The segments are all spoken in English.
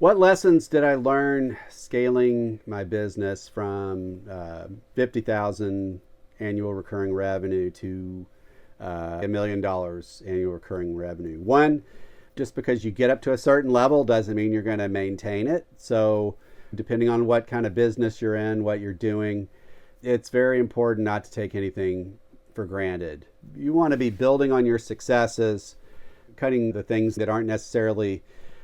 What lessons did I learn scaling my business from 50,000 annual recurring revenue to $1 million annual recurring revenue? One, just because you get up to a certain level doesn't mean you're going to maintain it. So, depending on what kind of business you're in, what you're doing, it's very important not to take anything for granted. You want to be building on your successes, cutting the things that aren't necessarily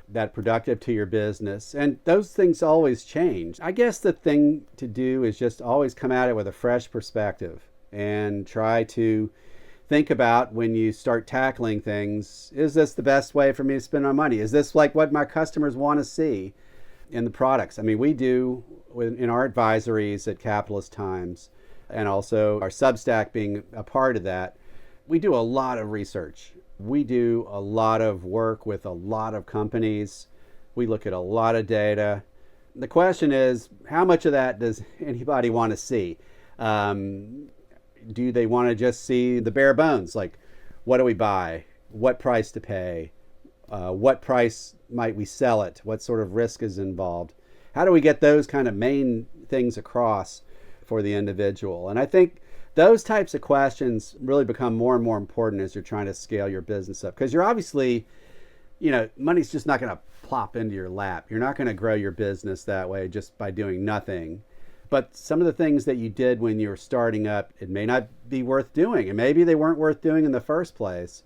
that productive to your business. And those things always change. I guess the thing to do is just always come at it with a fresh perspective and try to think about when you start tackling things, is this the best way for me to spend my money? Is this like what my customers want to see in the products? I mean, we do in our advisories at Capitalist Times, and also our Substack being a part of that, we do a lot of research. We do a lot of work with a lot of companies. We look at a lot of data. The question is, how much of that does anybody want to see? Do they want to just see the bare bones? Like, what do we buy? What price to pay? What price might we sell it? What sort of risk is involved? How do we get those kind of main things across for the individual? And I think those types of questions really become more and more important as you're trying to scale your business up, because you're obviously, money's just not going to plop into your lap. You're not going to grow your business that way just by doing nothing. But some of the things that you did when you were starting up, it may not be worth doing, and maybe they weren't worth doing in the first place.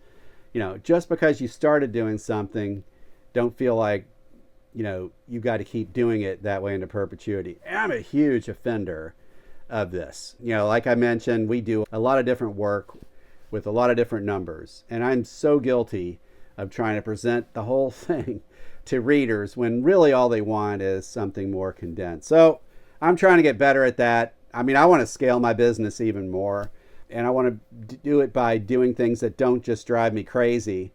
Just because you started doing something, don't feel like you got to keep doing it that way into perpetuity. And I'm a huge offender of this. Like I mentioned, we do a lot of different work with a lot of different numbers, and I'm so guilty of trying to present the whole thing to readers when really all they want is something more condensed. So I'm trying to get better at that. I mean, I want to scale my business even more, and I want to do it by doing things that don't just drive me crazy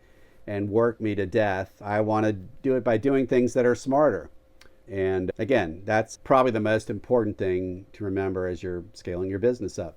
and work me to death. I want to do it by doing things that are smarter. And again, that's probably the most important thing to remember as you're scaling your business up.